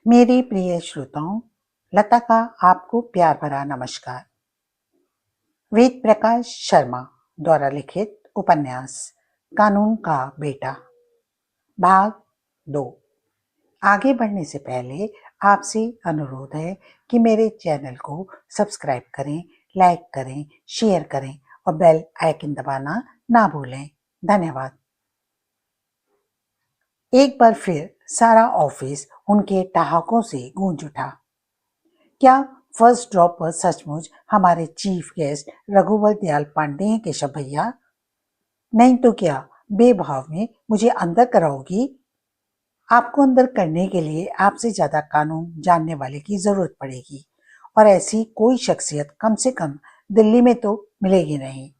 मेरे प्रिय श्रोताओं, लता का आपको प्यार भरा नमस्कार। वेद प्रकाश शर्मा द्वारा लिखित उपन्यास कानून का बेटा भाग 2। आगे बढ़ने से पहले आपसे अनुरोध है कि मेरे चैनल को सब्सक्राइब करें, लाइक करें, शेयर करें और बेल आइकन दबाना ना भूलें। धन्यवाद। एक बार फिर सारा ऑफिस उनके ठहाकों से गूंज उठा। क्या फर्स्ट ड्रॉप पर सचमुच हमारे चीफ गेस्ट रघुवर दयाल पांडे हैं केशव भैया? नहीं तो क्या बेभाव में मुझे अंदर कराओगी? आपको अंदर करने के लिए आपसे ज्यादा कानून जानने वाले की जरूरत पड़ेगी और ऐसी कोई शख्सियत कम से कम दिल्ली में तो मिलेगी नहीं।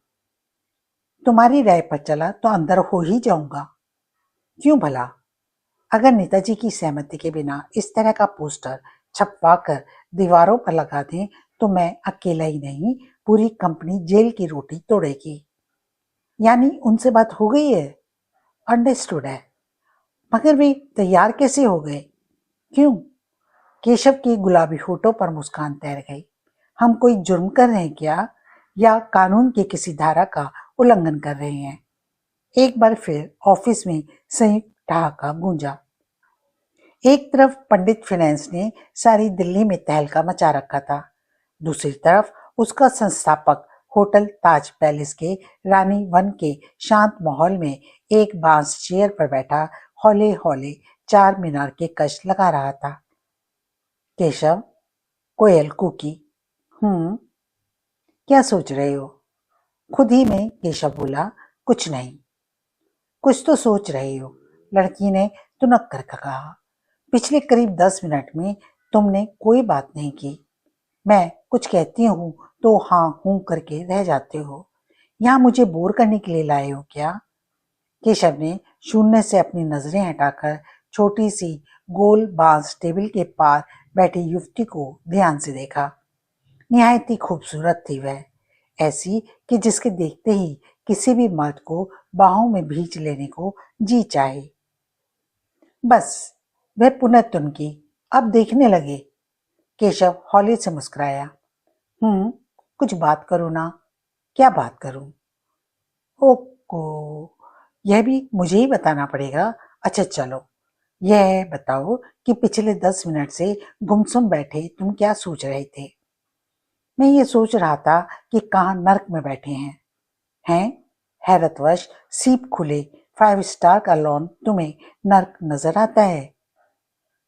तुम्हारी राय पर चला तो अंदर हो ही जाऊंगा। क्यों भला? अगर नेताजी की सहमति के बिना इस तरह का पोस्टर छपवा कर दीवारों पर लगा दें तो मैं अकेला ही नहीं, पूरी कंपनी जेल की रोटी तोड़ेगी। यानी उनसे बात हो गई है? अंडरस्टूड है। मगर वे तैयार कैसे हो गए? क्यों? केशव के गुलाबी होठों पर मुस्कान तैर गई। हम कोई जुर्म कर रहे हैं क्या, या कानून की किसी धारा का उल्लंघन कर रहे हैं? एक बार फिर ऑफिस में संयुक्त ठहाका गूंजा। एक तरफ पंडित फाइनेंस ने सारी दिल्ली में तहलका मचा रखा था, दूसरी तरफ उसका संस्थापक होटल ताज पैलेस के रानी वन के शांत माहौल में एक बांस चेयर पर बैठा हौले हौले चार मीनार के कष्ट लगा रहा था। केशव, कोयल कूकी। क्या सोच रहे हो? खुद ही में केशव बोला। कुछ नहीं। कुछ तो सोच रही हो, लड़की ने तुनक कर कहा। पिछले करीब 10 मिनट में तुमने कोई बात नहीं की। मैं कुछ कहती हूँ तो हाँ हूँ करके रह जाते हो। यहाँ मुझे बोर करने के लिए लाए हो क्या? केशव ने शून्य से अपनी नजरें हटाकर छोटी सी गोल बांस टेबल के पार बैठी युवती को ध्यान से देखा। निहायत ही खूबसूरत थी वह, ऐसी कि जिसके देखते ही किसी भी मर्द को बाहों में भींच लेने को जी चाहे। बस वह पुनः तुनकी। अब देखने लगे। केशव हौले से मुस्कुराया। कुछ बात करो ना। क्या बात करूं? ओको, यह भी मुझे ही बताना पड़ेगा। अच्छा चलो, यह बताओ कि पिछले 10 मिनट से गुमसुम बैठे तुम क्या सोच रहे थे? मैं ये सोच रहा था कि कहाँ नर्क में बैठे हैं? हैरतवश सीप खुले 5 स्टार का लॉन तुम्हें नर्क नजर आता है?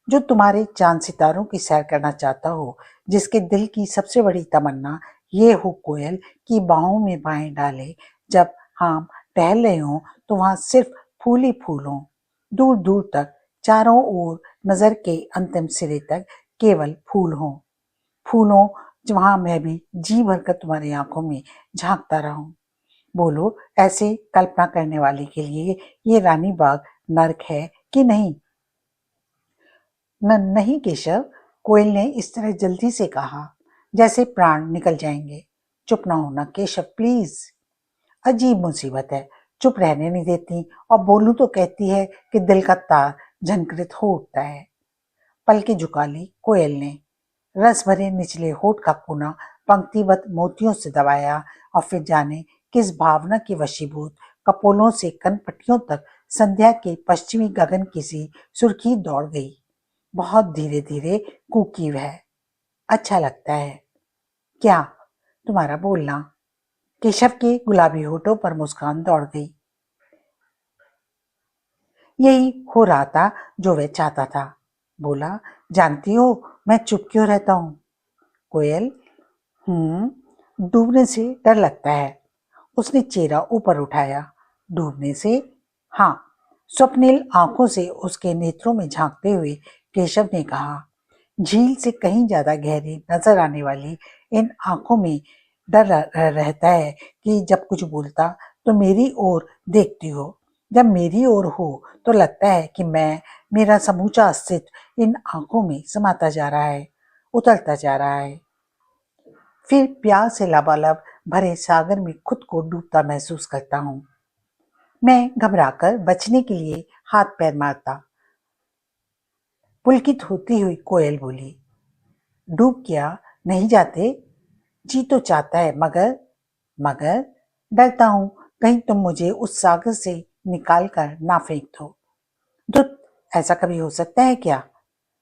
जो तुम्हारे चांद सितारों की सैर करना चाहता हो, जिसके दिल की सबसे बड़ी तमन्ना ये हो कोयल की बाहों में बाहें डाले, जब हम टहल रहे हो तो वहां सिर्फ फूल ही फूल हो, दूर दूर तक, चारों ओर, नजर के अंतिम सिरे तक केवल फूल हो। फूलों वहां मैं भी जी भरकर तुम्हारी आंखों में झांकता रहूं। बोलो, ऐसे कल्पना करने वाले के लिए ये रानी बाग नर्क है कि नहीं? नहीं केशव, कोयल ने इस तरह जल्दी से कहा जैसे प्राण निकल जाएंगे। चुप ना होना केशव, प्लीज। अजीब मुसीबत है, चुप रहने नहीं देती और बोलूं तो कहती है कि दिल का तार झनकृत हो उठता है। पलके झुका ली कोयल ने, रस भरे निचले होठ का कोना पंक्तिबद्ध मोतियों से दबाया और फिर जाने किस भावना की वशीभूत कपोलों से कनपट्टियों तक संध्या के पश्चिमी गगन की सी सुर्खी दौड़ गई। बहुत धीरे धीरे कूकी वह। अच्छा लगता है क्या तुम्हारा बोलना? केशव के गुलाबी होठों पर मुस्कान दौड़ गई। यही हो रहा था जो वह चाहता था। बोला, जानती हो मैं चुप क्यों रहता हूँ? कोयल, डूबने से डर लगता है। उसने चेहरा ऊपर उठाया। डूबने से? हाँ। स्वप्निल आंखों से उसके नेत्रों में झांकते हुए केशव ने कहा। झील से कहीं ज्यादा गहरी नजर आने वाली इन आंखों में डर रहता है कि जब कुछ बोलता तो मेरी ओर देखती हो, जब मेरी ओर हो तो लगता है कि मेरा समूचा अस्तित्व इन आंखों में समाता जा रहा है, उतरता जा रहा है। फिर प्यार से लबालब भरे सागर में खुद को डूबता महसूस करता हूँ। मैं घबराकर बचने के लिए हाथ पैर मारता, पुलकित होती हुई कोयल बोली, डूब क्या नहीं जाते? जी तो चाहता है, मगर डरता हूं कहीं तुम मुझे उस सागर से निकाल कर ना फेंक दो। धुत, ऐसा कभी हो सकता है क्या?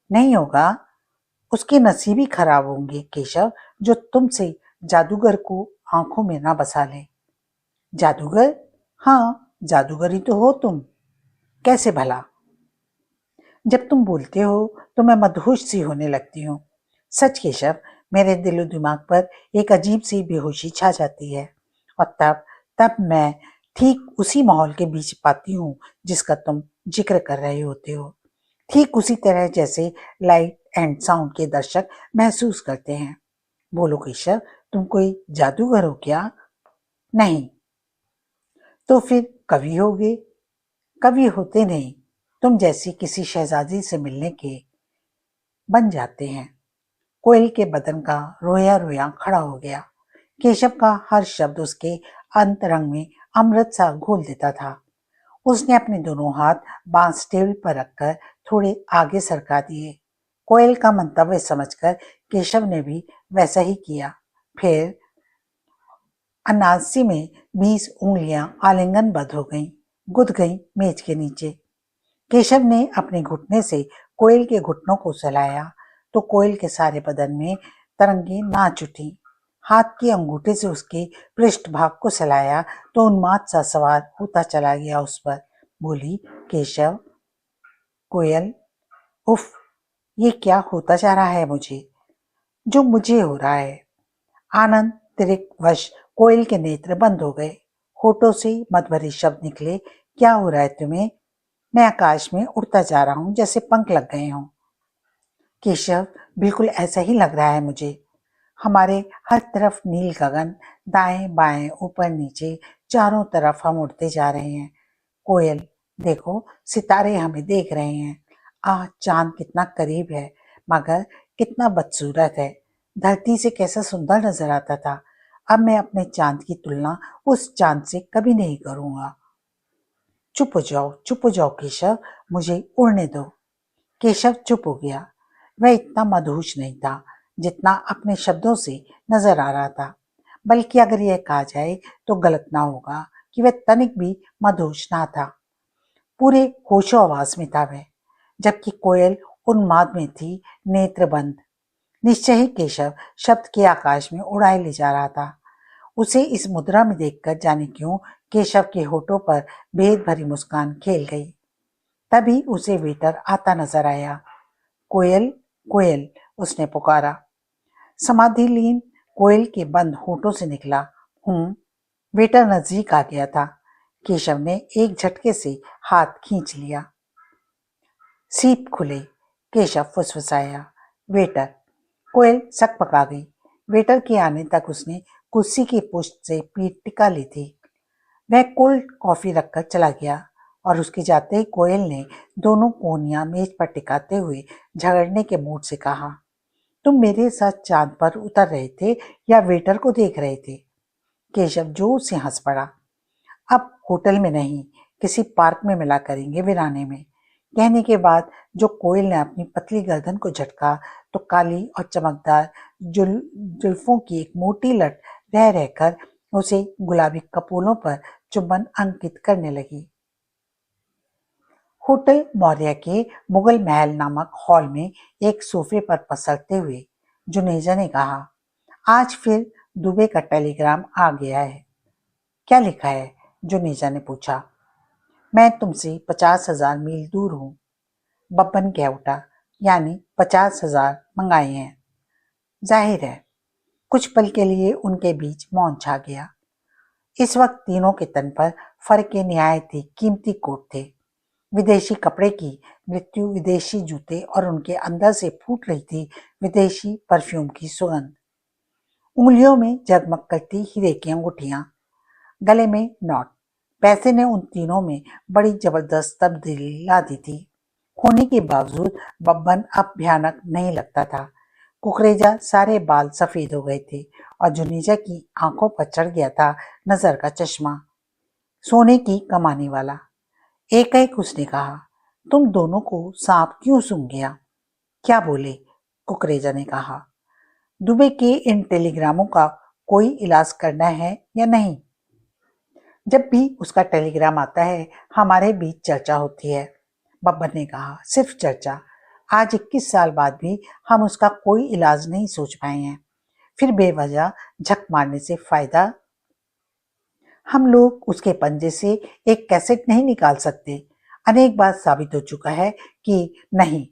नहीं होगा। उसके नसीब ही खराब होंगे केशव, जो तुमसे जादूगर को आंखों में ना बसा ले। जादूगर? हाँ, जादूगर ही तो हो तुम। कैसे भला? जब तुम बोलते हो तो मैं मदहोश सी होने लगती हूँ। सच केशव, मेरे दिलो दिमाग पर एक अजीब सी बेहोशी छा जाती है, और तब तब मैं ठीक उसी माहौल के बीच पाती हूँ जिसका तुम जिक्र कर रहे होते हो। ठीक उसी तरह जैसे लाइट एंड साउंड के दर्शक महसूस करते हैं। बोलो केशव, तुम कोई जादूगर हो क्या? नहीं। तो फिर कवि होगे? कवि होते नहीं, तुम जैसी किसी शहजादी से मिलने के बन जाते हैं। कोयल के बदन का रोया रोया खड़ा हो गया। केशव का हर शब्द उसके अंतरंग में अमृत सा घोल देता था। उसने अपने दोनों हाथ बांस टेबल पर रखकर थोड़े आगे सरका दिए। कोयल का मंतव्य समझकर केशव ने भी वैसा ही किया। फिर अनासी में 20 उंगलियां आलिंगनबद्ध हो गईं, गुद गईं मेज के नीचे। केशव ने अपने घुटने से कोयल के घुटनों को सहलाया तो कोयल के सारे बदन में तरंगे नाच उठी। हाथ के अंगूठे से उसके पृष्ठभाग को सहलाया तो उन्माद सा सवार होता चला गया उस पर। बोली, केशव। कोयल, उफ, ये क्या होता जा रहा है मुझे, जो मुझे हो रहा है। आनंद तिरक वश कोयल के नेत्र बंद हो गए। होठों से मदभरे शब्द निकले, क्या हो रहा है तुम्हें? मैं आकाश में उड़ता जा रहा हूं जैसे पंख लग गए हों। केशव, बिल्कुल ऐसा ही लग रहा है मुझे। हमारे हर तरफ नील गगन, दाएं बाएं ऊपर नीचे, चारों तरफ हम उड़ते जा रहे हैं। कोयल, देखो, सितारे हमें देख रहे हैं। आह, चांद कितना करीब है, मगर कितना बदसूरत है। धरती से कैसा सुंदर नजर आता था। अब मैं अपने चांद की तुलना उस चांद से कभी नहीं करूंगा। चुप हो जाओ केशव, मुझे उड़ने दो। केशव चुप हो गया। वह इतना मदहोश नहीं था जितना अपने शब्दों से नजर आ रहा था। बल्कि अगर यह कहा जाए तो गलत ना होगा कि वह तनिक भी मदहोश ना था। पूरे होशो आवाज में था वह, जबकि कोयल उन्माद में थी, नेत्र बंद। निश्चय ही केशव शब्द के आकाश में उड़ाए ले जा रहा था। उसे इस मुद्रा में देखकर जाने क्यों केशव के होठों पर भेद भरी मुस्कान खेल गई। तभी उसे वेटर आता नजर आया। कोयल, कोयल, उसने पुकारा। समाधिलीन कोयल के बंद होठों से निकला, हूं। वेटर नजदीक आ गया था। केशव ने एक झटके से हाथ खींच लिया। सीप खुले, केशव फुसफुसाया। वेटर। कोयल सकपका गई। वेटर के आने तक उसने कुर्सी की पुष्ट से पीठ टिका ली थी। वह कोल्ड कॉफी रखकर चला गया और उसके जाते ही कोयल ने दोनों कोहनियां मेज पर टिकाते हुए झगड़ने के मूड से कहा, तुम मेरे साथ चांद पर उतर रहे थे या वेटर को देख रहे थे? केशव जोर से हंस पड़ा। अब होटल में नहीं, किसी पार्क में मिला करेंगे, वीराने में। कहने के बाद जो कोयल ने अपनी पतली गर्दन को झटका तो काली और चमकदार जुल्फों की एक मोटी लट रह रहकर उसे गुलाबी कपोलों पर चुंबन अंकित करने लगी। होटल मौर्य के मुगल महल नामक हॉल में एक सोफे पर पसरते हुए जुनेजा ने कहा, आज फिर दुबे का टेलीग्राम आ गया है। क्या लिखा है? जुनेजा ने पूछा। मैं तुमसे 50,000 मील दूर हूं, बब्बन कह उठा, यानी 50,000 मंगाए हैं। जाहिर है। कुछ पल के लिए उनके बीच मौन छा गया। इस वक्त तीनों के तन पर फर के निहायत ही कीमती कोट थे। विदेशी कपड़े की मृत्यु, विदेशी जूते और उनके अंदर से फूट रही थी विदेशी परफ्यूम की सुगंध। उंगलियों में जगमग करती हीरे की अंगूठियां, गले में नॉट। पैसे ने उन तीनों में बड़ी जबरदस्त तब्दीली ला दी थी। होने के बावजूद बब्बन अब भयानक नहीं लगता था। कुकरेजा सारे बाल सफेद हो गए थे और जुनेजा की आंखों पर चढ़ गया था नजर का चश्मा, सोने की कमाने वाला। एक उसने कहा, तुम दोनों को सांप क्यों सूंघ गया? क्या बोले? कुकरेजा ने कहा। दुबे के इन टेलीग्रामों का कोई इलाज करना है या नहीं? जब भी उसका टेलीग्राम आता है हमारे बीच चर्चा होती है, बब्बर ने कहा। सिर्फ चर्चा। आज 21 साल बाद भी हम उसका कोई इलाज नहीं सोच पाए हैं। फिर बेवजह झक मारने से फायदा? हम लोग उसके पंजे से एक कैसेट नहीं निकाल सकते। अनेक बार साबित हो चुका है कि नहीं।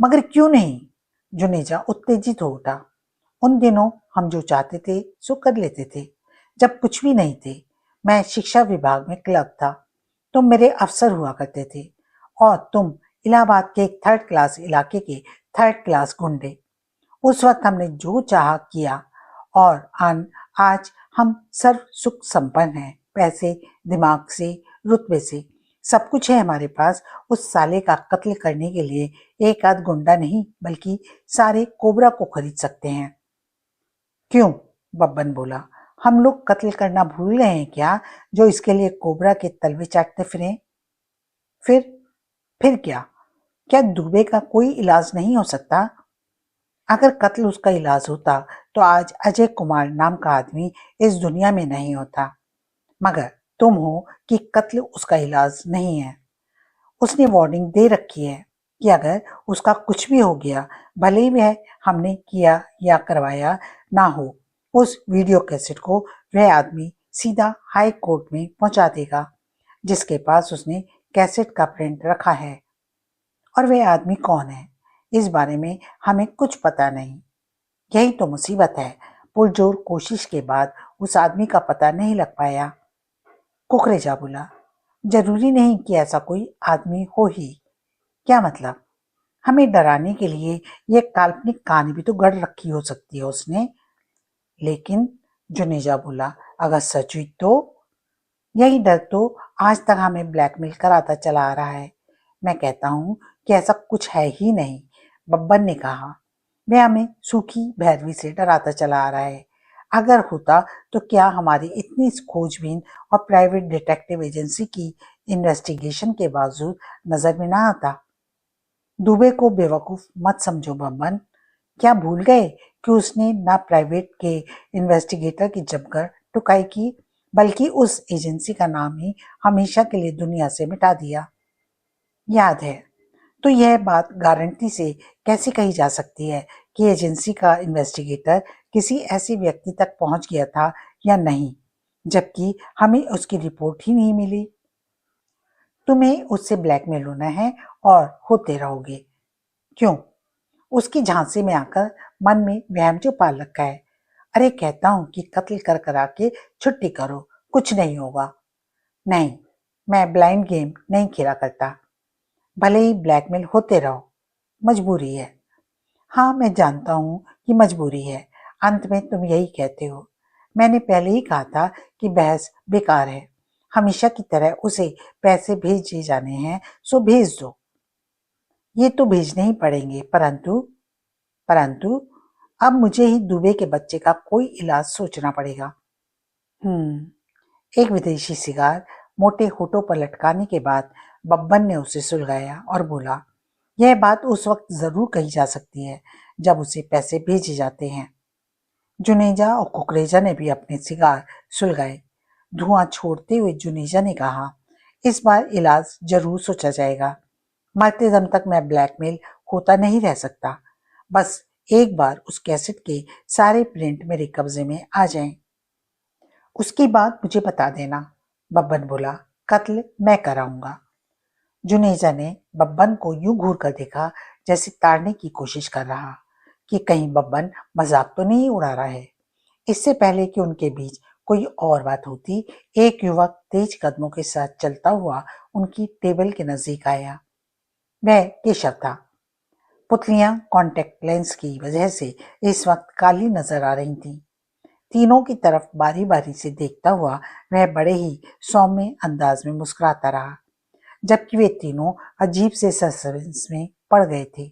मगर क्यों नहीं? जुनेजा उत्तेजित हो उठा। उन दिनों हम जो चाहते थे सो कर लेते थे, जब कुछ भी नहीं थे। मैं शिक्षा विभाग में क्लर्क था, तुम मेरे अफसर हुआ करते थे, और तुम इलाहाबाद के एक थर्ड क्लास इलाके के थर्ड क्लास गुंडे। उस वक्त हमने जो चाहा किया, और आज हम सर्व सुख संपन्न हैं। पैसे, दिमाग से, रुतबे से, सब कुछ है हमारे पास। उस साले का कत्ल करने के लिए एक आध गुंडा नहीं बल्कि सारे कोबरा को खरीद सकते हैं। क्यों? बब्बन बोला। हम लोग कत्ल करना भूल गए हैं क्या, जो इसके लिए कोबरा के तलवे चाटते फिरें? फिर फिर क्या दुबे का कोई इलाज नहीं हो सकता? अगर कत्ल उसका इलाज होता तो आज अजय कुमार नाम का आदमी इस दुनिया में नहीं होता। मगर तुम हो कि कत्ल उसका इलाज नहीं है। उसने वार्निंग दे रखी है कि अगर उसका कुछ भी हो गया, भले ही वह हमने किया या करवाया ना हो, उस वीडियो कैसेट को वह आदमी सीधा हाई कोर्ट में पहुंचा देगा, जिसके पास उसने कैसेट का प्रिंट रखा है। और वह आदमी कौन है, इस बारे में हमें कुछ पता नहीं। यही तो मुसीबत है। पुरजोर कोशिश के बाद उस आदमी का पता नहीं लग पाया। कुकरेजा बोला। जरूरी नहीं कि ऐसा कोई आदमी हो ही। क्या मतलब? हमें डराने के लिए यह काल्पनिक कहानी भी तो गढ़ रखी हो सकती है उसने। लेकिन जुनेजा बोला, अगर सच हुई तो? यही डर तो आज तक हमें ब्लैकमेल कराता चला आ रहा है। मैं कहता हूं कि ऐसा कुछ है ही नहीं, बब्बर ने कहा। वह हमें सूखी भैरवी से डराता चला आ रहा है। अगर होता तो क्या हमारी इतनी खोजबीन और प्राइवेट डिटेक्टिव एजेंसी की इन्वेस्टिगेशन के बावजूद नजर में ना आता? दुबे को बेवकूफ मत समझो बब्बन। क्या भूल गए कि उसने ना प्राइवेट के इन्वेस्टिगेटर की जमकर टुकाई की, बल्कि उस एजेंसी का नाम ही हमेशा के लिए दुनिया से मिटा दिया? याद है। तो यह बात गारंटी से कैसे कही जा सकती है कि एजेंसी का इन्वेस्टिगेटर किसी ऐसे व्यक्ति तक पहुंच गया था या नहीं, जबकि हमें उसकी रिपोर्ट ही नहीं मिली? तुम्हें उससे ब्लैकमेल होना है और होते रहोगे। क्यों? उसकी झांसे में आकर मन में वहम जो पाल रखा है। अरे कहता हूं कि कत्ल कर करा के छुट्टी करो, कुछ नहीं होगा। नहीं, मैं ब्लाइंड गेम नहीं खेला करता। भले ही ब्लैकमेल होते रहो, मजबूरी है। हाँ, मैं जानता हूं कि मजबूरी है। अंत में तुम यही कहते हो। मैंने पहले ही कहा था कि बहस बेकार है। हमेशा की तरह उसे पैसे भेजे जाने हैं, सो भेज दो। ये तो भेजने ही पड़ेंगे, परंतु परंतु अब मुझे ही दुबे के बच्चे का कोई इलाज सोचना पड़ेगा। एक विदेशी सिगार मोटे होठों पर लटकाने के बाद बब्बन ने उसे सुलगाया और बोला, यह बात उस वक्त जरूर कही जा सकती है जब उसे पैसे भेजे जाते हैं। जुनेजा और कुकरेजा ने भी अपने सिगार सुलगाए। धुआं छोड़ते हुए जुनेजा ने कहा, इस बार इलाज जरूर सोचा जाएगा। मरते दम तक मैं ब्लैकमेल होता नहीं रह सकता। बस एक बार उस कैसेट के सारे प्रिंट मेरे कब्जे में आ जाएं। उसकी बात मुझे बता देना, बब्बन बोला। कत्ल मैं कराऊंगा। जुनेजा ने बब्बन को यूं घूर कर देखा जैसे ताड़ने की कोशिश कर रहा कि कहीं बब्बन मजाक तो नहीं उड़ा रहा है। इससे पहले कि उनके बीच कोई और बात होती, एक युवक तेज कदमों के साथ चलता हुआ उनकी टेबल के नजदीक आया। वह केशव था। पुतलियां कॉन्टेक्ट लेंस की वजह से इस वक्त काली नजर आ रही थीं। तीनों की तरफ बारी बारी से देखता हुआ वह बड़े ही सौम्य अंदाज में मुस्कुराता रहा, जबकि वे तीनों अजीब से सस्पेंस में पड़ गए थे।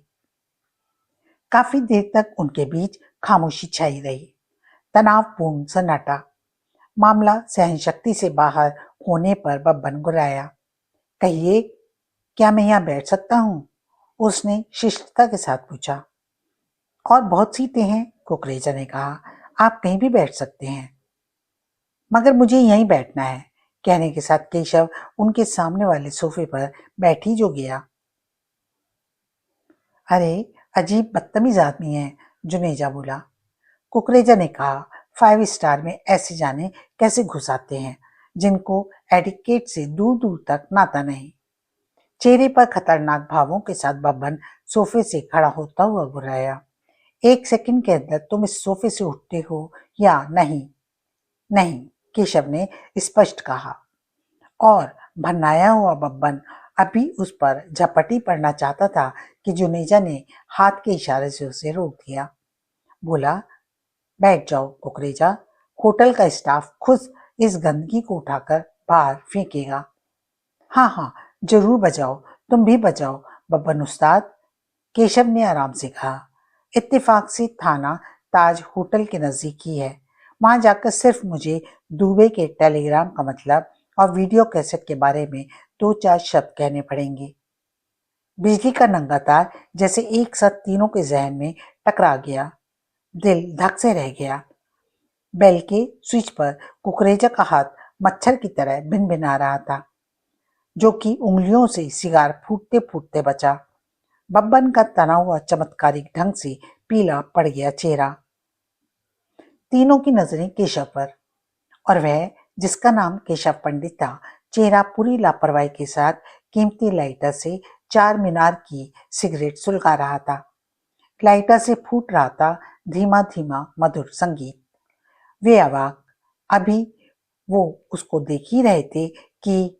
काफी देर तक उनके बीच खामोशी छाई रही, तनावपूर्ण सन्नाटा। मामला सहनशक्ति से बाहर होने पर बब्बन गुर्राया, कहिए, क्या मैं यहाँ बैठ सकता हूँ? उसने शिष्टता के साथ पूछा। और बहुत सीटें हैं, कुकरेजा ने कहा। आप कहीं भी बैठ सकते हैं। मगर मुझे यहीं बैठना है, कहने के साथ केशव उनके सामने वाले सोफे पर बैठ ही जो गया। अरे, अजीब बदतमीज आदमी है, जुनेजा बोला। कुकरेजा ने कहा, 5 स्टार में ऐसे जाने कैसे घुस आते हैं जिनको एटिकेट से दूर दूर तक नाता नहीं। चेहरे पर खतरनाक भावों के साथ बब्बन सोफे से खड़ा होता हुआ बुलाया। 1 सेकंड के अंदर तुम इस सोफे से उठते हो या नहीं? नहीं, केशव ने स्पष्ट कहा। और भन्नाया हुआ बब्बन अभी उस पर झपटी पड़ना चाहता था कि जुनेजा ने हाथ के इशारे से उसे रोक दिया। बोला, बैठ जाओ कुकरेजा, होटल का स्टाफ खुद इस गंदगी को उठाकर बाहर फेंकेगा। हाँ हाँ, जरूर बजाओ, तुम भी बजाओ बब्बन उस्ताद, केशव ने आराम से कहा। इत्तेफाक से थाना ताज होटल के नजदीक ही है। वहां जाकर सिर्फ मुझे दुबे के टेलीग्राम का मतलब और वीडियो कैसेट के बारे में 2-4 शब्द कहने पड़ेंगे। बिजली का नंगा तार जैसे एक साथ तीनों के जहन में टकरा गया। दिल धक से रह गया। बेल के स्विच पर कुकरेजा का हाथ मच्छर की तरह भिनभिना रहा था, जो कि उंगलियों से सिगार फूटते फूटते बचा। बब्बन का तना हुआ चमत्कारिक ढंग से पीला पड़ गया चेहरा। तीनों की नजरें केशव पर, और वह जिसका नाम केशव पंडित था, चेहरा पूरी लापरवाही के साथ कीमती लाइटर से 4 मीनार की सिगरेट सुलगा रहा था। लाइटर से फूट रहा था धीमा धीमा मधुर संगीत। वे अवाक, अभी वो उसको देख ही रहे थे कि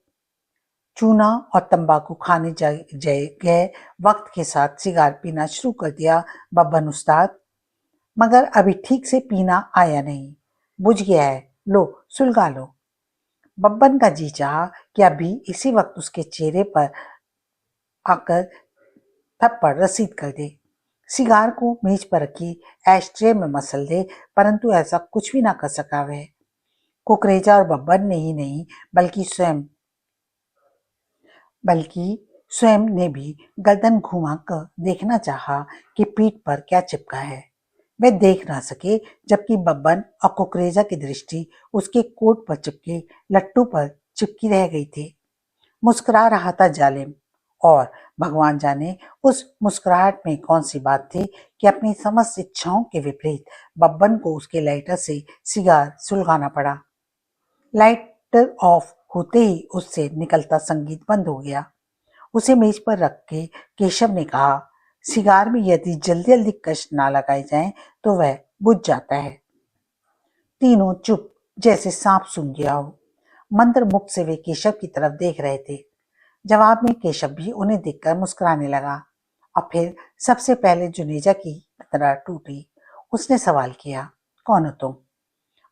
चूना और तंबाकू खाने गए वक्त के साथ सिगार पीना शुरू कर दिया बब्बन उस्ताद। मगर अभी ठीक से पीना आया नहीं। बुझ गया है, लो सुलगा लो। बब्बन का जी चाहा कि अभी इसी वक्त उसके चेहरे पर आकर थप्पड़ रसीद कर दे, सिगार को मेज पर रखी एशट्रे में मसल दे, परंतु ऐसा कुछ भी ना कर सका वह। कुकरेजा और बब्बन ने ही नहीं बल्कि स्वयं ने भी गर्दन घुमाकर देखना चाहा कि पीठ पर क्या चिपका है। वे देख ना सके, जबकि बब्बन और कुकरेजा की दृष्टि उसके कोट पर चिपके लट्टू पर चिपकी रह गई थी। मुस्कुरा रहा था जालिम, और भगवान जाने उस मुस्कुराहट में कौन सी बात थी कि अपनी समस्त इच्छाओं के विपरीत बब्बन को उसके लाइटर से सिगार सुलगाना पड़ा। लाइटर ऑफ होते ही उससे निकलता संगीत बंद हो गया। उसे मेज पर रख के केशव ने कहा, सिगार में यदि जल्दी जल्दी कश ना लगाए जाए तो वह बुझ जाता है। तीनों चुप, जैसे सांप सूंघ गया हो। मंत्र मुख से वे केशव की तरफ देख रहे थे। जवाब में केशव भी उन्हें देखकर मुस्कुराने लगा, और फिर सबसे पहले जुनेजा की तरह टूटी। उसने सवाल किया, कौन हो तुम?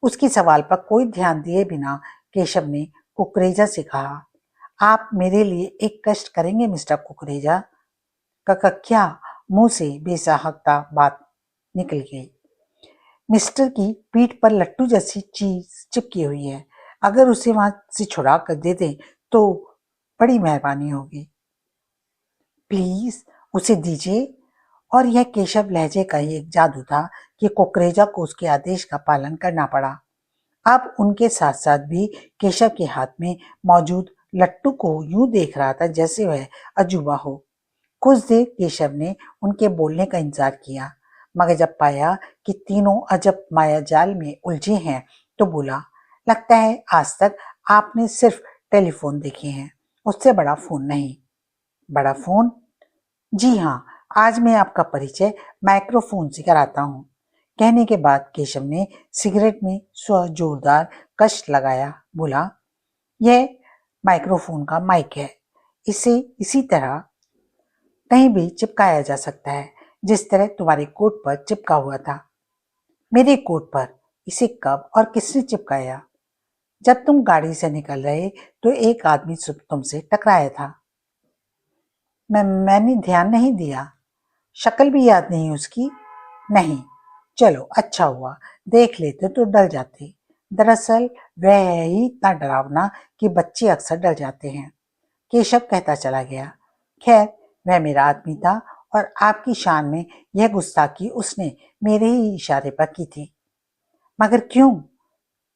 उसकी सवाल पर कोई ध्यान दिए बिना केशव ने कुकरेजा से कहा, आप मेरे लिए एक कष्ट करेंगे मिस्टर कुकरेजा? क्या? मुंह से बेसाहता बात निकल गई। मिस्टर की पीठ पर लट्टू जैसी चीज चिपकी हुई है, अगर उसे वहां से छुड़ा कर दे दें तो बड़ी मेहरबानी होगी। प्लीज उसे दीजिए। और यह केशव लहजे का ही एक जादू था कि कुकरेजा को उसके आदेश का पालन करना पड़ा। अब उनके साथ साथ भी केशव के हाथ में मौजूद लट्टू को यूं देख रहा था जैसे वह अजूबा हो। कुछ देर केशव ने उनके बोलने का इंतजार किया, मगर जब पाया कि तीनों अजब माया जाल में उलझे हैं तो बोला, लगता है आज तक आपने सिर्फ टेलीफोन देखे हैं, उससे बड़ा फोन नहीं। बड़ा फोन? जी हाँ, आज मैं आपका परिचय माइक्रोफोन से कराता हूँ। कहने के बाद केशव ने सिगरेट में जोरदार कश लगाया। बोला, यह माइक्रोफोन का माइक है। इसे इसी तरह कहीं भी चिपकाया जा सकता है, जिस तरह तुम्हारे कोट पर चिपका हुआ था। मेरे कोट पर इसे कब और किसने चिपकाया? जब तुम गाड़ी से निकल रहे तो एक आदमी तुमसे टकराया था। मैंने ध्यान नहीं दिया। शक्ल भी याद नहीं उसकी? नहीं। चलो अच्छा हुआ, देख लेते तो डर जाते। दरअसल वह ही इतना डरावना कि बच्चे अक्सर डर जाते हैं। केशव कहता चला गया, खैर वह मेरा आदमी था और आपकी शान में यह गुस्ताखी उसने मेरे ही इशारे पर की थी। मगर क्यों?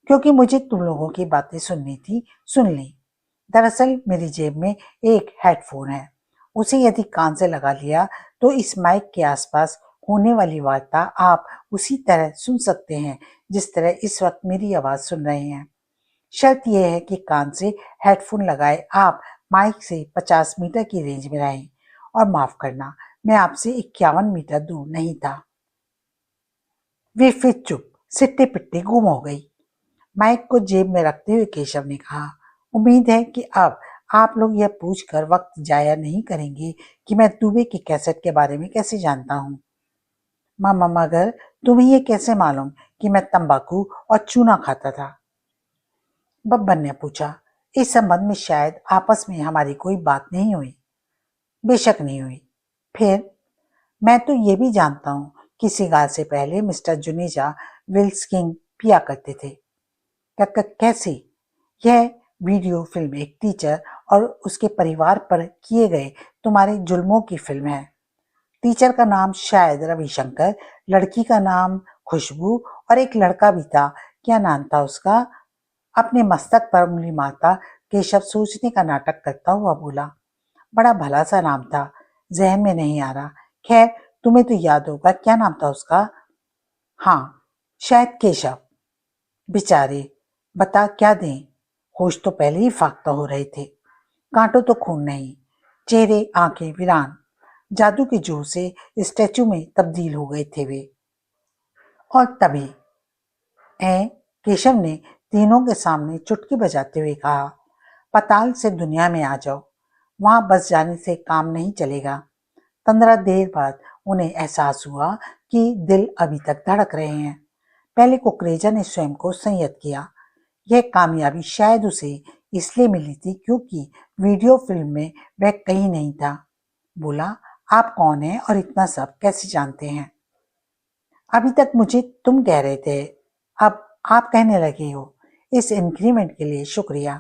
क्योंकि मुझे तुम लोगों की बातें सुननी थी, सुन ली। दरअसल मेरी जेब में एक हेडफोन है, उसे यदि कान से लगा लिया तो इस माइक के आसपास होने वाली वार्ता आप उसी तरह सुन सकते हैं जिस तरह इस वक्त मेरी आवाज सुन रहे हैं। शर्त यह है कि कान से हेडफोन लगाए आप माइक से 50 मीटर की रेंज में रहें। और माफ करना, मैं आपसे 51 मीटर दूर नहीं था। वे फिर चुप, सिट्टे पिट्टे गुम हो गई। माइक को जेब में रखते हुए केशव ने कहा, उम्मीद है कि अब आप लोग यह पूछकर वक्त जाया नहीं करेंगे कि मैं दुबे की कैसेट के बारे में कैसे जानता हूँ। मामा, मगर तुम्हें यह कैसे मालूम कि मैं तंबाकू और चूना खाता था? बब्बन ने पूछा। इस संबंध में शायद आपस में हमारी कोई बात नहीं हुई। बेशक नहीं हुई। फिर मैं तो ये भी जानता हूँ कि सिगार से पहले मिस्टर जुनेजा विल्स किंग पिया करते थे। कैसे? यह वीडियो फिल्म एक टीचर और उसके परिवार पर किए गए तुम्हारे जुल्मों की फिल्म है। टीचर का नाम शायद रविशंकर, लड़की का नाम खुशबू और एक लड़का भी था। क्या नाम था उसका? अपने मस्तक पर उंगली मारता केशव सोचने का नाटक करता हुआ बोला। बड़ा भला सा नाम था, जहन में नहीं आ रहा। खैर, तुम्हें तो याद होगा, क्या नाम था उसका? हाँ, शायद केशव। बेचारे, बता क्या दें? होश तो पहले ही फाख्ता हो रहे थे। कांटों तो खून नहीं, चेहरे आंखें वीरान, जादू के जोर से स्टैचू में तब्दील हो गए थे वे। और तभी केशव ने तीनों के सामने चुटकी बजाते हुए कहा, पताल से दुनिया में आ जाओ, वहां बस जाने से काम नहीं चलेगा। 15 देर बाद उन्हें एहसास हुआ कि दिल अभी तक धड़क रहे हैं। पहले कुकरेजा ने स्वयं को संयत किया। यह कामयाबी शायद उसे इसलिए मिली थी क्योंकि वीडियो फिल्म में वह कहीं नहीं था। बोला, आप कौन हैं और इतना सब कैसे जानते हैं? अभी तक मुझे तुम कह रहे थे, अब आप कहने लगे हो। इस इंक्रीमेंट के लिए शुक्रिया।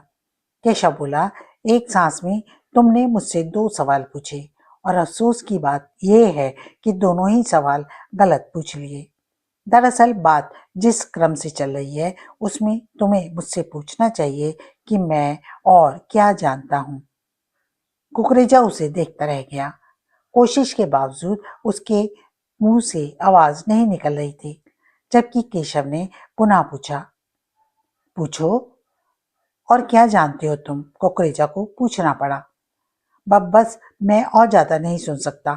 केशव बोला, एक सांस में तुमने मुझसे 2 सवाल पूछे और अफसोस की बात यह है कि दोनों ही सवाल गलत पूछ लिए। दरअसल बात जिस क्रम से चल रही है उसमें तुम्हें मुझसे पूछना चाहिए कि मैं और क्या जानता हूँ। कुकरेजा उसे देखता रह गया। कोशिश के बावजूद उसके मुंह से आवाज नहीं निकल रही थी, जबकि केशव ने पुनः पूछा, पूछो। और क्या जानते हो तुम? कुकरेजा को पूछना पड़ा। बस मैं और ज्यादा नहीं सुन सकता।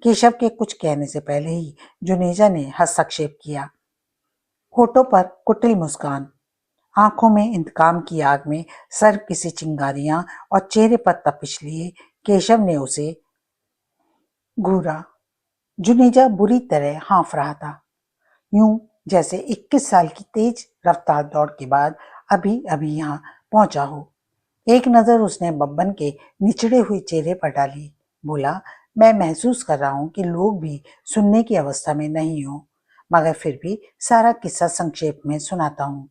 केशव के कुछ कहने से पहले ही जुनेजा ने हस्तक्षेप किया। होठों पर कुटिल मुस्कान, आंखों में इंतकाम की आग में सर्प की सी चिंगारियां और चेहरे पर तपिश लिए केशव ने उसे घूरा। जुनेजा बुरी तरह हाँफ रहा था, यूं जैसे 21 साल की तेज रफ्तार दौड़ के बाद अभी अभी यहाँ पहुंचा हो। एक नजर उसने बब्बन के निचड़े हुए चेहरे पर डाली। बोला, मैं महसूस कर रहा हूं कि लोग भी सुनने की अवस्था में नहीं हो, मगर फिर भी सारा किस्सा संक्षेप में सुनाता हूं।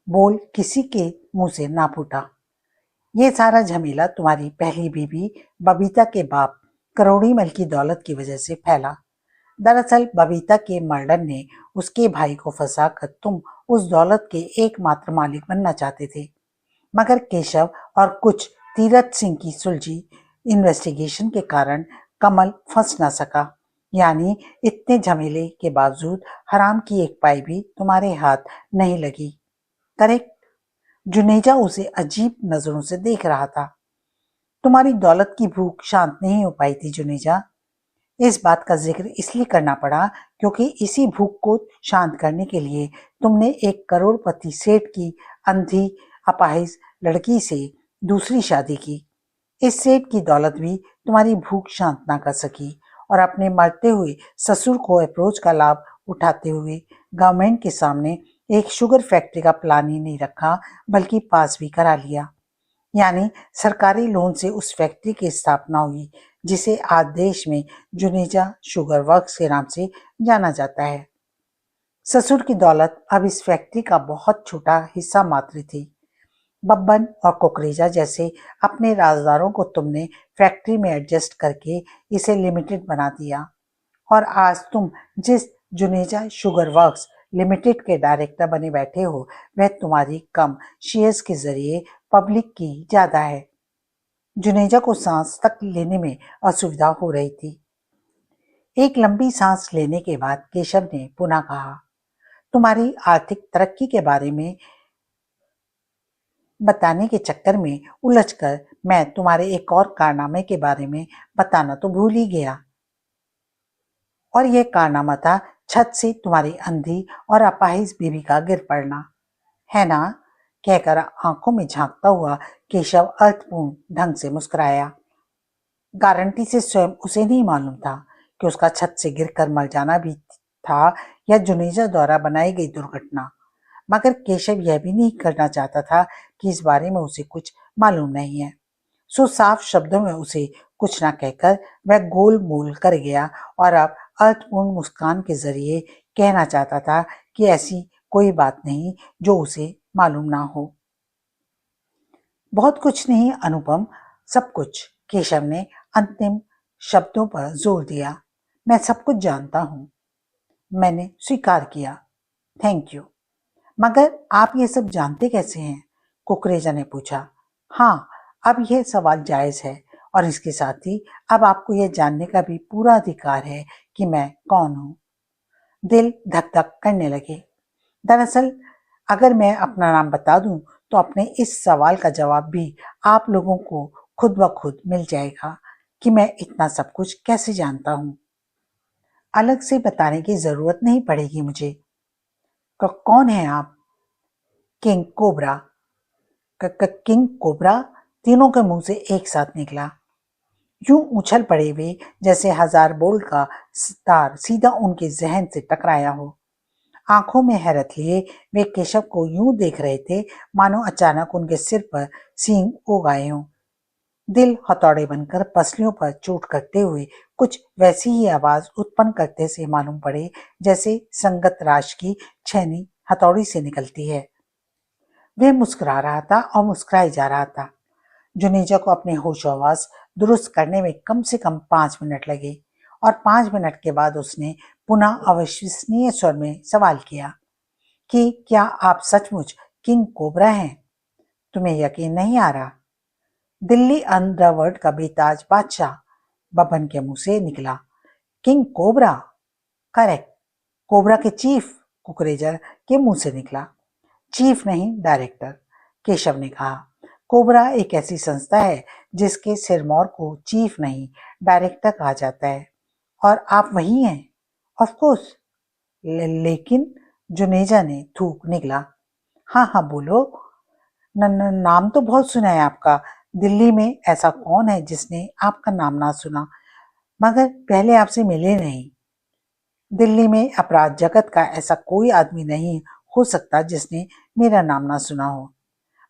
बोल किसी के मुंह से ना फूटा। ये सारा झमेला तुम्हारी पहली बीबी बबीता के बाप करोड़ीमल की दौलत की वजह से फैला। दरअसल बबीता के मर्डर ने उसके भाई को फंसाकर तुम उस दौलत के एकमात्र मालिक बनना चाहते थे, मगर केशव और कुछ तीरथ सिंह की सुलझी इन्वेस्टिगेशन के कारण कमल फंस ना सका। यानी इतने झमेले के बावजूद हराम की एक पाई भी तुम्हारे हाथ नहीं लगी। करेक्ट? जुनेजा उसे अजीब नजरों से देख रहा था। तुम्हारी दौलत की भूख शांत नहीं हो पाई थी जुनेजा। इस बात का जिक्र इसलिए करना पड़ा क्योंकि इसी भूख को शांत करने के लिए तुमने एक करोड़पति सेठ की अंधी अपाहिज लड़की से दूसरी शादी की। इस सेठ की दौलत भी तुम्हारी भूख शांत ना कर सकी और अपने मरते हुए ससुर को अप्रोच का लाभ उठाते हुए गवर्नमेंट के सामने एक शुगर फैक्ट्री का प्लान ही नहीं रखा बल्कि पास भी करा लिया। यानी सरकारी लोन से उस फैक्ट्री की स्थापना हुई जिसे आज देश में जुनेजा शुगर वर्क्स के नाम से जाना जाता है। ससुर की दौलत अब इस फैक्ट्री का बहुत छोटा हिस्सा मात्र थी। बब्बन और कुकरेजा जैसे अपने राजदारों को तुमने फैक्ट्री में एडजस्ट करके इसे लिमिटेड बना दिया, और आज तुम जिस जुनेजा शुगर वर्क्स लिमिटेड के डायरेक्टर बने बैठे हो वह तुम्हारी कम शेयर्स के जरिए पब्लिक की ज्यादा है। जुनेजा को सांस तक लेने में असुविधा हो रही थी। एक लंबी सांस लेने के बाद केशव ने पुनः कहा, तुम्हारी आर्थिक तरक्की के बारे में बताने के चक्कर में उलझकर मैं तुम्हारे एक और कारनामे के बारे में बताना तो भूल ही गया। और यह कारनामा था छत से तुम्हारी अंधी और अपाहिज बीवी का गिर पड़ना, है ना? कहकर आंखों में झांकता हुआ केशव अर्थपूर्ण ढंग से मुस्कुराया। गारंटी से स्वयं उसे नहीं मालूम था कि उसका छत से गिरकर मर जाना भी था या जुनेजा द्वारा बनाई गई दुर्घटना, मगर केशव यह भी नहीं करना चाहता था कि इस बारे में उसे कुछ मालूम नहीं है। सो साफ शब्दों में उसे कुछ ना कहकर वह गोल मोल कर गया और अब अर्थपूर्ण मुस्कान के जरिए कहना चाहता था कि ऐसी कोई बात नहीं जो उसे मालूम ना हो। बहुत कुछ नहीं अनुपम, सब कुछ, केशव ने अंतिम शब्दों पर जोर दिया। मैं सब कुछ जानता हूं। मैंने स्वीकार किया। Thank you. मगर आप ये सब जानते कैसे हैं? कुकरेजा ने पूछा। हाँ, अब यह सवाल जायज है और इसके साथ ही अब आपको यह जानने का भी पूरा अधिकार है कि मैं कौन हूं। दिल धक धक करने लगे। दरअसल अगर मैं अपना नाम बता दूं तो अपने इस सवाल का जवाब भी आप लोगों को खुद ब खुद मिल जाएगा कि मैं इतना सब कुछ कैसे जानता हूं। अलग से बताने की जरूरत नहीं पड़ेगी मुझे। कौन है आप? King cobra. King cobra? तीनों के मुंह से एक साथ निकला। यूं उछल पड़े वे जैसे हजार बोल्ट का तार सीधा उनके जहन से टकराया हो। आंखों में हैरत लिए वे केशव को यूं देख रहे थे मानो अचानक उनके सिर पर सींग उग आए हों। दिल हथौड़े बनकर पसलियों पर चोट करते हुए कुछ वैसी ही आवाज उत्पन्न करते से मालूम पड़े जैसे संगत राश की छेनी हथौड़ी से निकलती है। वह मुस्कुरा रहा था और मुस्कुराई जा रहा था। जुनेजा को अपने होशोहवास दुरुस्त करने में कम से कम 5 मिनट लगे और 5 मिनट के बाद उसने पुनः अविश्वसनीय स्वर में सवाल किया कि क्या आप सचमुच किंग कोबरा हैं? तुम्हें यकीन नहीं आ रहा? दिल्ली अंडरवर्ल्ड का बेताज बादशाह, बबन के मुंह से निकला। King cobra? करेक्ट। कोबरा के चीफ, कुकरेजा के मुंह से निकला। चीफ नहीं, डायरेक्टर, केशव ने कहा। कोबरा एक ऐसी संस्था है जिसके सिरमौर को चीफ नहीं डायरेक्टर कहा जाता है, और आप वही हैं। Of course. लेकिन जुनेजा ने थूक निकला। हाँ हाँ बोलो। नाम तो बहुत सुना है आपका। दिल्ली में ऐसा कौन है जिसने आपका नाम ना सुना, मगर पहले आपसे मिले नहीं। दिल्ली में अपराध जगत का ऐसा कोई आदमी नहीं हो सकता जिसने मेरा नाम ना सुना हो,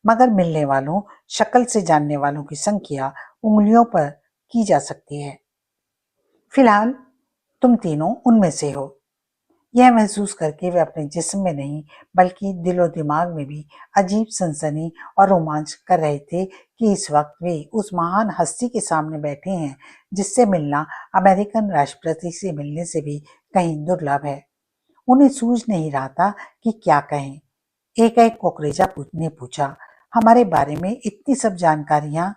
मगर मिलने वालों, शक्ल से जानने वालों की संख्या उंगलियों पर की जा सकती है। फिलहाल तुम तीनों उनमें से हो। यह महसूस करके वे अपने जिस्म में नहीं बल्कि दिलो दिमाग में भी अजीब सनसनी और रोमांच कर रहे थे कि इस वक्त वे उस महान हस्ती के सामने बैठे हैं जिससे मिलना अमेरिकन राष्ट्रपति से मिलने से भी कहीं दुर्लभ है। उन्हें सूझ नहीं रहा था कि क्या कहें। एक एक कुकरेजा ने पूछा, हमारे बारे में इतनी सब जानकारियां?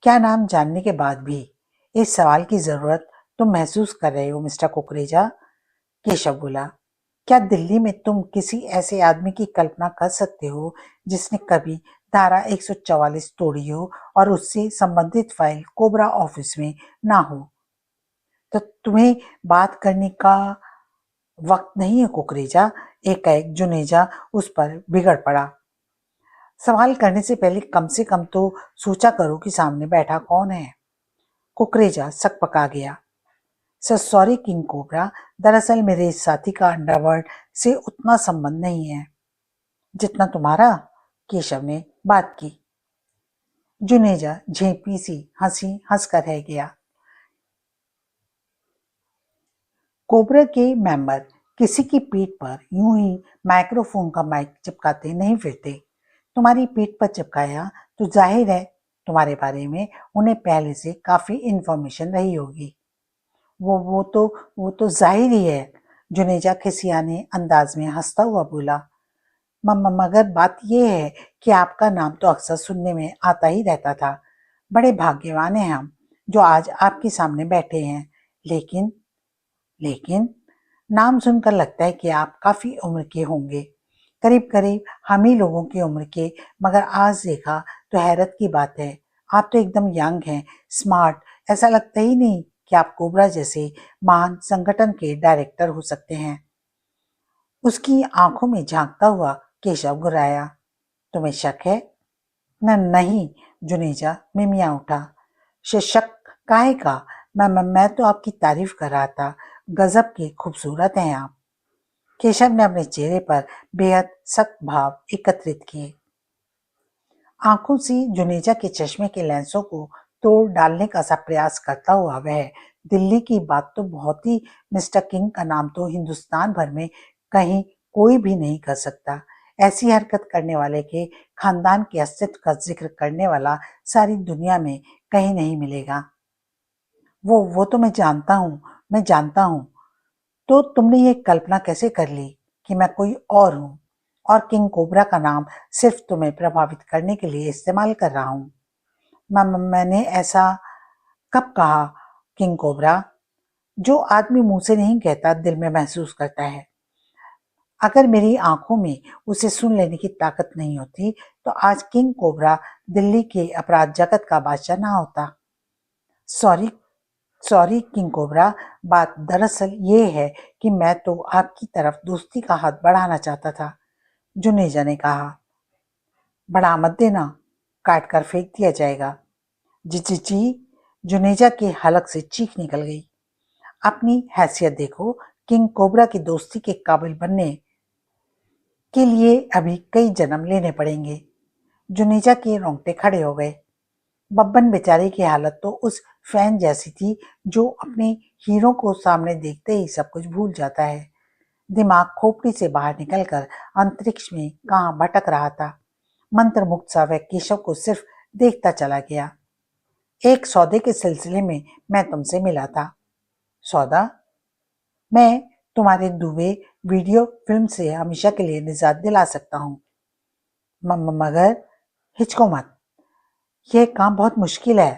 क्या नाम जानने के बाद भी इस सवाल की जरूरत तुम महसूस कर रहे हो मिस्टर कुकरेजा? केशव बोला। क्या दिल्ली में तुम किसी ऐसे आदमी की कल्पना कर सकते हो जिसने कभी धारा 144 तोड़ी हो और उससे संबंधित फाइल कोबरा ऑफिस में ना हो? तो तुम्हें बात करने का वक्त नहीं है कुकरेजा? एकाएक जुनेजा उस पर बिगड़ पड़ा। सवाल करने से पहले कम से कम तो सोचा करो कि सामने बैठा कौन है। कुकरेजा सकपका गया। सॉरी किंग कोबरा, दरअसल मेरे इस साथी का अंडरवर्ल्ड से उतना संबंध नहीं है जितना तुम्हारा। केशव ने बात की। जुनेजा झेपी सी हंसी हंसकर रह गया। कोबरा के मेंबर किसी की पीठ पर यूं ही माइक्रोफोन का माइक चिपकाते नहीं फिरते। तुम्हारी पीठ पर चिपकाया तो जाहिर है तुम्हारे बारे में उन्हें पहले से काफी इंफॉर्मेशन रही होगी। वो तो जाहिर ही है, जुनेजा खिसियाने अंदाज में हंसता हुआ बोला। मगर बात यह है कि आपका नाम तो अक्सर सुनने में आता ही रहता था। बड़े भाग्यवान हैं हम जो आज आपके सामने बैठे हैं। लेकिन लेकिन नाम सुनकर लगता है कि आप काफी उम्र के होंगे, करीब करीब हम ही लोगों की उम्र के। मगर आज देखा तो हैरत की बात है, आप तो एकदम यंग हैं, स्मार्ट। ऐसा लगता ही नहीं कि आप कोबरा जैसे महान संगठन के डायरेक्टर हो सकते हैं। उसकी आंखों में झांकता हुआ केशव घुराया। तुम्हें शक है? नहीं, जुनेजा मिमिया उठा। शक काहे का? मैं तो आपकी तारीफ कर रहा था। गजब के खूबसूरत हैं आप। केशव ने अपने चेहरे पर बेहद सख्त भाव एकत्रित किए। आंखों से जुनेजा के चश्मे के लेंसों को तोड़ डालने का सा प्रयास करता हुआ वह दिल्ली की बात तो बहुत ही, मिस्टर किंग का नाम तो हिंदुस्तान भर में कहीं कोई भी नहीं कर सकता। ऐसी हरकत करने वाले के खानदान के अस्तित्व का जिक्र करने वाला सारी दुनिया में कहीं नहीं मिलेगा। वो तो मैं जानता हूँ। तो तुमने ये कल्पना कैसे कर ली कि मैं कोई और हूँ और किंग कोबरा का नाम सिर्फ तुम्हें प्रभावित करने के लिए इस्तेमाल कर रहा हूँ? मैंने ऐसा कब कहा? किंग कोबरा जो आदमी मुंह से नहीं कहता दिल में महसूस करता है। अगर मेरी आंखों में उसे सुन लेने की ताकत नहीं होती तो आज किंग कोबरा दिल्ली के अपराध जगत का बादशाह ना होता। सॉरी किंग कोबरा, बात दरअसल ये है कि मैं तो आपकी तरफ दोस्ती का हाथ बढ़ाना चाहता था, जुनेजा ने कहा। बढ़ा मत देना, काट कर फेंक दिया जाएगा। जी, जुनेजा के हलक से चीख निकल गई। अपनी हैसियत देखो, किंग कोबरा की दोस्ती के काबिल बनने के लिए अभी कई जन्म लेने पड़ेंगे। जुनेजा के रोंगटे खड़े हो गए। बब्बन बेचारे की हालत तो उस फैन जैसी थी जो अपने हीरो को सामने देखते ही सब कुछ भूल जाता है। दिमाग खोपड़ी से बाहर निकलकर अंतरिक्ष में कहाँ भटक रहा था। मंत्र मुक्त सा वह केशव को सिर्फ देखता चला गया। एक सौदे के सिलसिले में मैं तुमसे मिला था। सौदा? मैं तुम्हारे दुबे वीडियो फिल्म से हमेशा के लिए निजात दिला सकता हूँ। मगर हिचको मत, यह काम बहुत मुश्किल है।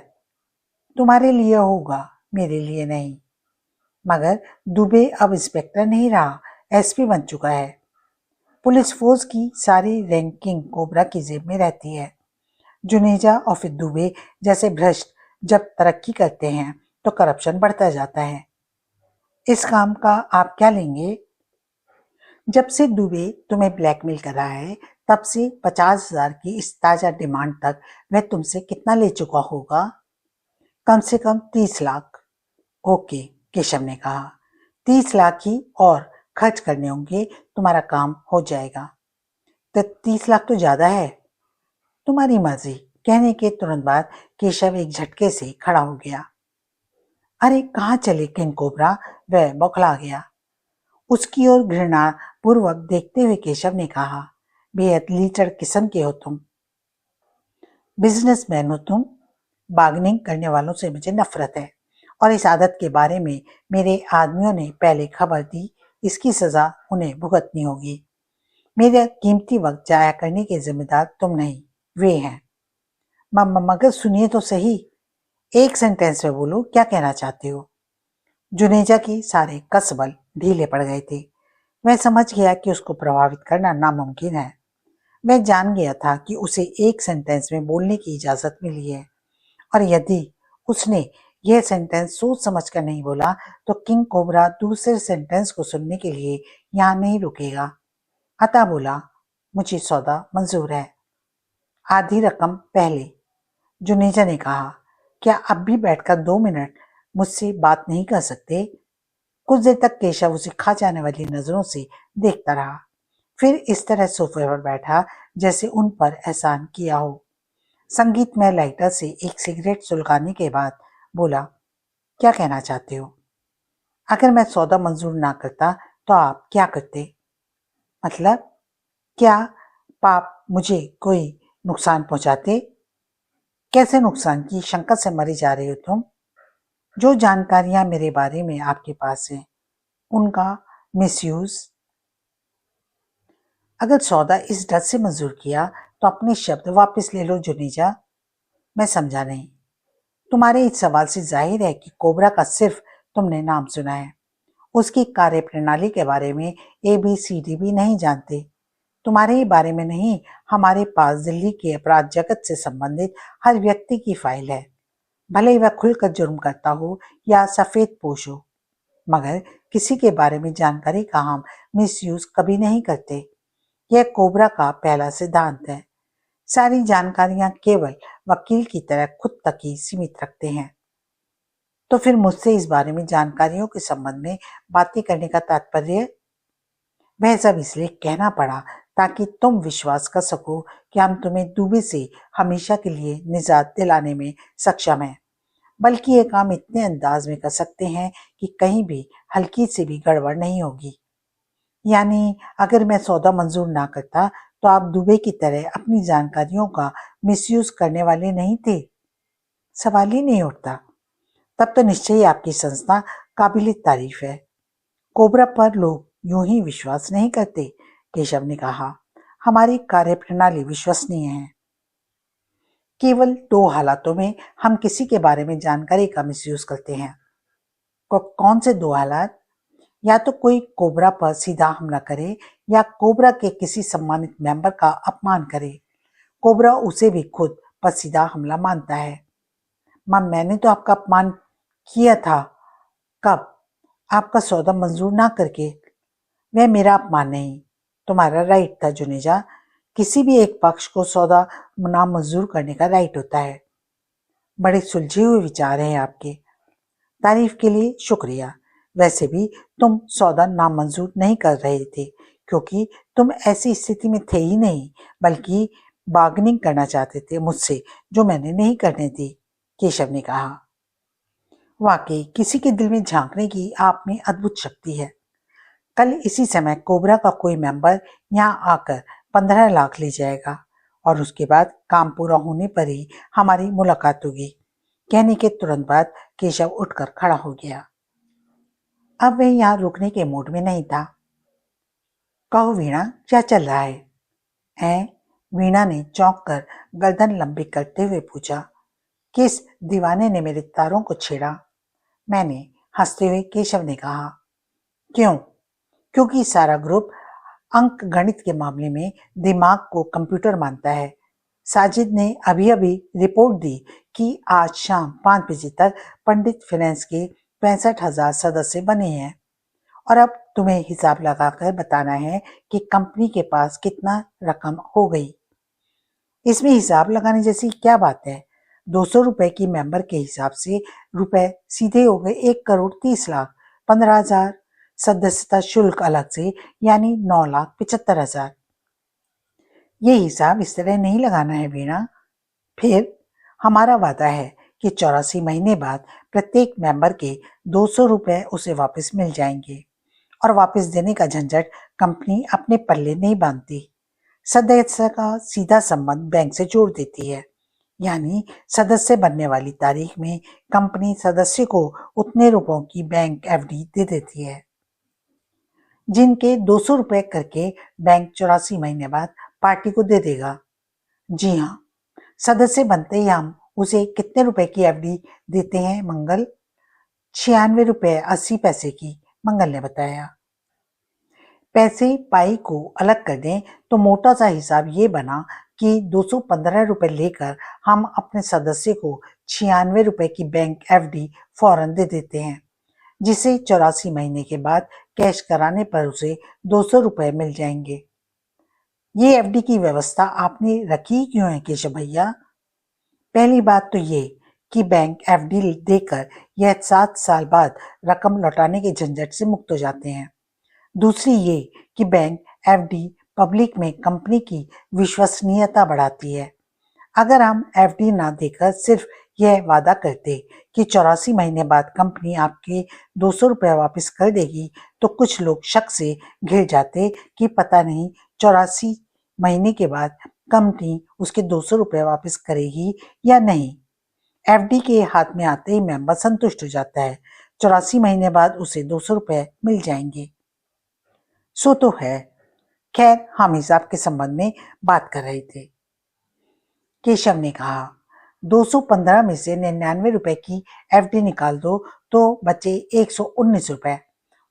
तुम्हारे लिए होगा, मेरे लिए नहीं। मगर दुबे अब इंस्पेक्टर नहीं रहा, एसपी बन चुका है। पुलिस फोर्स की सारी रैंकिंग कोबरा की जेब में रहती है। जुनेजा और फिर दुबे जैसे भ्रष्ट जब तरक्की करते हैं तो करप्शन बढ़ता जाता है। इस काम का आप क्या लेंगे? जब से दुबे तुम्हें ब्लैकमेल कर रहा है तब से 50,000 की इस ताजा डिमांड तक वह तुमसे कितना ले चुका होगा? कम से कम 30 लाख। ओके, केशव ने कहा। 30 लाख ही और खर्च करने होंगे, तुम्हारा काम हो जाएगा। तो 30 लाख तो ज्यादा है। तुम्हारी मर्जी। कहने के तुरंत बाद केशव एक झटके से खड़ा हो गया। अरे कहाँ चले किंग कोबरा? वह बौखला गया। उसकी ओर घृणा पूर्वक देखते हुए केशव ने कहा, बेहद लीचड़ किस्म के हो तुम। बिजनेसमैन हो तुम। बार्गेनिंग करने वालों से मुझे नफरत है और इस आदत के बारे में मेरे आदमियों ने पहले खबर दी। इसकी सजा उन्हें भुगतनी होगी। मेरा कीमती वक्त जाया करने के जिम्मेदार तुम नहीं, वे हैं। मगर सुनिए तो सही, एक सेंटेंस में बोलो, क्या कहना चाहते हो? जुनेजा के सारे कसबल ढीले पड़ गए थे। वह समझ गया कि उसको प्रभावित करना नामुमकिन है। वह जान गया था कि उसे एक सेंटेंस में बोलने की इजाजत मिली है और यदि उसने यह सेंटेंस सोच समझ कर नहीं बोला तो किंग कोबरा दूसरे सेंटेंस को सुनने के लिए यहाँ नहीं रुकेगा। अतः बोला, मुझे सौदा मंजूर है। आधी रकम पहले। जुनेजा ने कहा, क्या अब भी बैठकर 2 मिनट मुझसे बात नहीं कर सकते? कुछ देर तक केशव उसे खा जाने वाली नजरों से देखता रहा, फिर इस तरह सोफे पर बैठा जैसे उन पर एहसान किया हो। संगीतमय लाइटर से एक सिगरेट सुलगाने के बाद बोला, क्या कहना चाहते हो? अगर मैं सौदा मंजूर ना करता तो आप क्या करते? मतलब क्या? मुझे कोई नुकसान पहुंचाते। कैसे नुकसान की शंका से मरी जा रही हो तुम? जो जानकारियां मेरे बारे में आपके पास हैं उनका मिसयूज। अगर सौदा इस डर से मंजूर किया तो अपने शब्द वापस ले लो जुनेजा। मैं समझा नहीं। तुम्हारे इस सवाल से जाहिर है कि कोबरा का सिर्फ तुमने नाम सुना है, उसकी कार्यप्रणाली के बारे में ABCD भी नहीं जानते। तुम्हारे ही बारे में नहीं, हमारे पास दिल्ली के अपराध जगत से संबंधित हर व्यक्ति की फाइल है, भले ही वह खुलकर जुर्म करता हो या सफेद पोश हो। मगर किसी के बारे में जानकारी का हम मिसयूज कभी नहीं करते। यह कोबरा का पहला सिद्धांत है। सारी जानकारियां केवल वकील की तरह खुद तक ही सीमित रखते हैं। तो फिर मुझसे इस बारे में जानकारियों के संबंध में बातें करने का तात्पर्य? वह सब इसलिए कहना पड़ा ताकि तुम विश्वास कर सको कि हम तुम्हें दुबे से हमेशा के लिए निजात दिलाने में सक्षम हैं। बल्कि ये काम इतने अंदाज में कर सकते हैं कि कहीं भी हल्की से भी गड़बड़ नहीं होगी। यानी अगर मैं सौदा मंजूर ना करता तो आप दुबे की तरह अपनी जानकारियों का मिसयूज करने वाले नहीं थे। सवाल ही नहीं उठता। तब तो निश्चय ही आपकी संस्था काबिल तारीफ है। कोबरा पर लोग यूं ही विश्वास नहीं करते, केशव ने कहा। हमारी कार्यप्रणाली विश्वसनीय है। केवल 2 हालातों में हम किसी के बारे में जानकारी का मिसयूज करते हैं। कौन से 2 हालात? या तो कोई कोबरा पर सीधा हमला करे या कोबरा के किसी सम्मानित मेंबर का अपमान करे। कोबरा उसे भी खुद पर सीधा हमला मानता है। मां, मैंने तो आपका अपमान किया था। कब? आपका सौदा मंजूर ना करके। वह मेरा अपमान नहीं, तुम्हारा राइट था जुनेजा। किसी भी एक पक्ष को सौदा नामंजूर करने का राइट होता है। बड़े सुलझे हुए विचार हैं आपके। तारीफ के लिए शुक्रिया। वैसे भी तुम सौदा नामंजूर नहीं कर रहे थे क्योंकि तुम ऐसी स्थिति में थे ही नहीं, बल्कि बार्गेनिंग करना चाहते थे मुझसे, जो मैंने नहीं करने दी, केशव ने कहा। वाकई किसी के दिल में झांकने की आप में अद्भुत शक्ति है। कल इसी समय कोबरा का कोई मेंबर यहाँ आकर 15 लाख ले जाएगा और उसके बाद काम पूरा होने पर ही हमारी मुलाकात होगी। कहने के तुरंत बाद केशव उठकर खड़ा हो गया। अब वह यहाँ रुकने के मूड में नहीं था। कहो वीणा, क्या चल रहा है? वीणा ने चौंक कर गर्दन लंबी करते हुए पूछा। किस दीवाने ने मेरे तारों को छेड़ा? मैंने हंसते हुए केशव ने कहा। क्यों? क्योंकि सारा ग्रुप अंक गणित के मामले में दिमाग को कंप्यूटर मानता है। साजिद ने अभी अभी रिपोर्ट दी कि आज शाम 5 बजे तक पंडित फाइनेंस के 65,000 सदस्य बने हैं और अब तुम्हें हिसाब लगाकर बताना है कि कंपनी के पास कितना रकम हो गई। इसमें हिसाब लगाने जैसी क्या बात है? 200 रुपए की मेंबर के हिसाब से रुपए सीधे हो गए 1,30,00,000। 15,000 सदस्यता शुल्क अलग से, यानी 9,75,000। ये हिसाब इस तरह नहीं लगाना है वीणा। फिर हमारा वादा है कि 84 महीने बाद प्रत्येक मेंबर के 200 रुपए उसे वापस मिल जाएंगे और वापस देने का झंझट कंपनी अपने पल्ले नहीं बांधती। सदस्य का सीधा संबंध बैंक से जोड़ देती है, यानी सदस्य बनने वाली तारीख में कंपनी सदस्य को उतने रुपयों की बैंक FD दे देती है जिनके 200 रुपए करके बैंक 84 महीने बाद पार्टी को दे देगा। जी हाँ, सदस्य बनते ही हम उसे कितने रुपए की FD देते हैं मंगल? 96 रुपए 80 पैसे की, मंगल ने बताया। पैसे पाई को अलग कर दें तो मोटा सा हिसाब ये बना कि 215 रुपए लेकर हम अपने सदस्य को 96 रुपए की बैंक FD फौरन दे देते हैं, जिसे 84 महीने के बाद कैश कराने पर उसे 200 रुपए मिल जाएंगे। ये FD की व्यवस्था आपने रखी क्यों है केशव भैया? पहली बात तो ये कि बैंक FD देकर यह 7 साल बाद रकम लौटाने के झंझट से मुक्त हो जाते हैं। दूसरी ये कि बैंक FD पब्लिक में कंपनी की विश्वसनीयता बढ़ाती है। अगर हम FD ना देकर सिर्फ यह वादा करते कि 84 महीने बाद कंपनी आपके 200 रुपए वापस कर देगी तो कुछ लोग शक से घिर जाते कि पता नहीं 84 महीने के बाद कंपनी उसके 200 रुपए वापस करेगी या नहीं। एफडी के हाथ में आते ही मेंबर संतुष्ट हो जाता है। 84 महीने बाद उसे 200 रुपए मिल जाएंगे। सो तो है। खैर, हम हिसाब के संबंध में बात कर रहे थे। केशव ने कहा, 215 में से 99 रुपए की एफडी निकाल दो तो बचे 119 रुपए।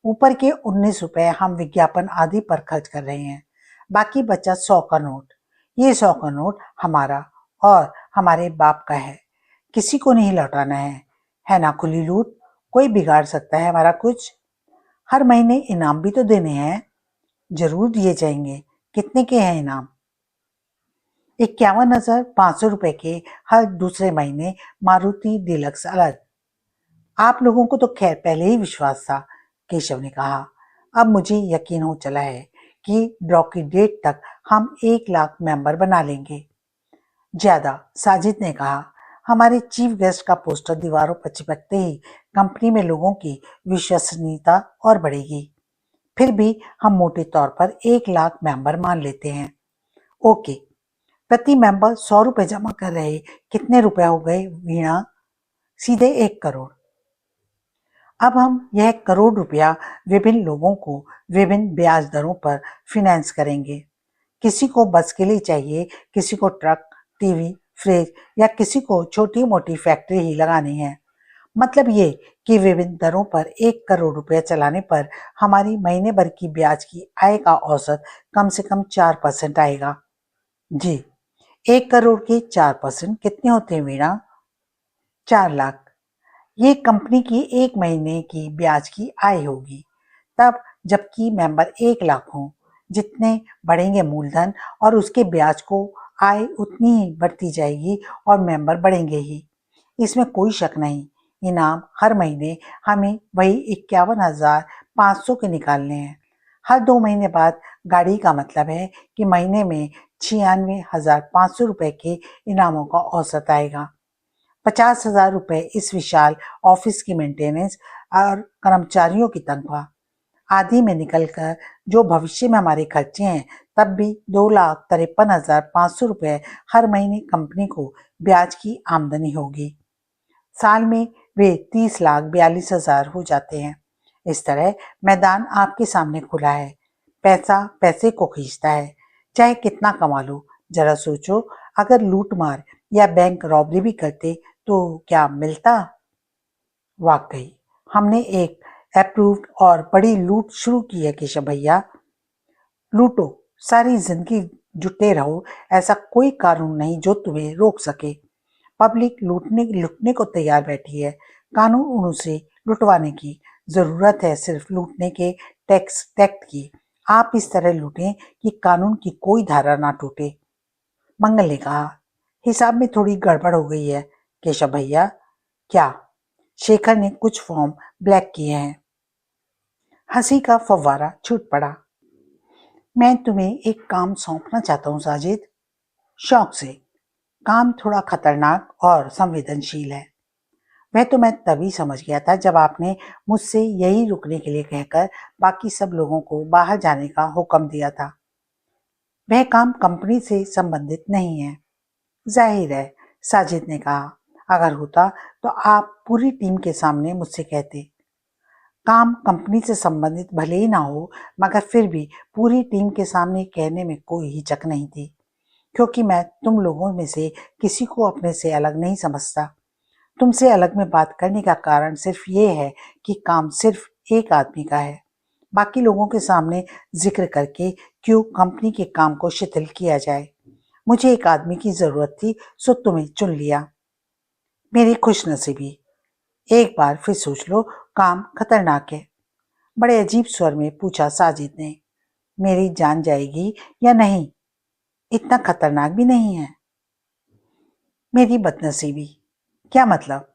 ऊपर के 19 रुपए हम विज्ञापन आदि पर खर्च कर रहे हैं। बाकी बचा 100 का नोट। ये 100 का नोट हमारा और हमारे बाप का है, किसी को नहीं लौटाना है ना। खुली लूट, कोई बिगाड़ सकता है हमारा कुछ? हर महीने इनाम भी तो देने हैं। जरूर दिए जाएंगे। कितने के हैं इनाम? 51,500 रुपए के हर दूसरे महीने मारुति डीलक्स अलग। आप लोगों को तो खैर पहले ही विश्वास था, केशव ने कहा। अब मुझे यकीन हो चला है कि ड्रॉ की डेट तक हम 1 लाख मेंबर बना लेंगे। ज्यादा, साजिद ने कहा। हमारे चीफ गेस्ट का पोस्टर दीवारों पर चिपकते ही कंपनी में लोगों की विश्वसनीयता और बढ़ेगी। फिर भी हम मोटे तौर पर 1 लाख मेंबर मान लेते हैं। ओके, प्रति मेंबर 100 रुपए जमा कर रहे कितने रुपए हो गए वीणा? सीधे 1 करोड़। अब हम यह करोड़ रुपया विभिन्न लोगों को विभिन्न ब्याज दरों पर फिनेंस करेंगे। किसी को बस के लिए चाहिए, किसी को ट्रक, टीवी, फ्रिज या किसी को छोटी मोटी फैक्ट्री ही लगानी है। मतलब ये कि विभिन्न दरों पर 1 करोड़ रुपया चलाने पर हमारी महीने भर की ब्याज की आय का औसत कम से कम 4% आएगा। जी, 1 करोड़ के 4% कितने होते हैं वीणा? 4 लाख। ये कंपनी की 1 महीने की ब्याज की आय होगी। तब जबकि मेंबर 1 लाख हों, जितने बढ़ेंगे मूलधन और उसके ब्याज को आय उतनी ही बढ़ती जाएगी और मेंबर बढ़ेंगे ही। इसमें कोई शक नहीं। इनाम हर महीने हमें वही 51,500 के निकालने हैं। हर 2 महीने बाद गाड़ी का मतलब है कि महीने में 96,500 रुपए के इनामों का औसत आएगा। 50,000 रुपए इस विशाल ऑफिस की मेंटेनेंस और कर्मचारियों की तनख्वाह आदि में निकलकर जो भविष्य में हमारे खर्चे हैं, तब भी 2,53,500 रुपए हर महीने कंपनी को ब्याज की आमदनी होगी। साल में वे 30,42,000 हो जाते हैं। इस तरह मैदान आपके सामने खुला है। पैसा पैसे को खींचता है, चाहे कितना कमा लो। जरा सोचो, अगर लूट मार या बैंक रॉबरी भी करते तो क्या मिलता? वाकई हमने एक अप्रूव्ड और बड़ी लूट शुरू की है केशव भैया। लूटो, सारी जिंदगी जुटे रहो, ऐसा कोई कानून नहीं जो तुम्हें रोक सके। पब्लिक लूटने को तैयार बैठी है। कानून उनसे लुटवाने की जरूरत है सिर्फ लूटने के टैक्ट की। आप इस तरह लूटें कि कानून की कोई धारा ना टूटे। मंगल ने कहा, हिसाब में थोड़ी गड़बड़ हो गई है केशव भैया। क्या? शेखर ने कुछ फॉर्म ब्लैक किए हैं। हंसी का फव्वारा छूट पड़ा। मैं तुम्हें एक काम सौंपना चाहता हूँ साजिद। शौक से। काम थोड़ा खतरनाक और संवेदनशील है। वह तो मैं तभी समझ गया था जब आपने मुझसे यही रुकने के लिए कहकर बाकी सब लोगों को बाहर जाने का हुक्म दिया था। वह काम कंपनी से संबंधित नहीं है। जाहिर है, साजिद ने कहा। अगर होता तो आप पूरी टीम के सामने मुझसे कहते। काम कंपनी से संबंधित भले ही ना हो, मगर फिर भी पूरी टीम के सामने कहने में कोई हिचक नहीं थी, क्योंकि मैं तुम लोगों में से किसी को अपने से अलग नहीं समझता। तुमसे अलग में बात करने का कारण सिर्फ ये है कि काम सिर्फ एक आदमी का है। बाकी लोगों के सामने जिक्र करके क्यों कंपनी के काम को शिथिल किया जाए। मुझे एक आदमी की जरूरत थी, सो तुम्हें चुन लिया। मेरी खुशनसीबी। एक बार फिर सोच लो, काम खतरनाक है। बड़े अजीब स्वर में पूछा साजिद ने। मेरी जान जाएगी या नहीं? इतना खतरनाक भी नहीं है। मेरी बदनसीबी। क्या मतलब?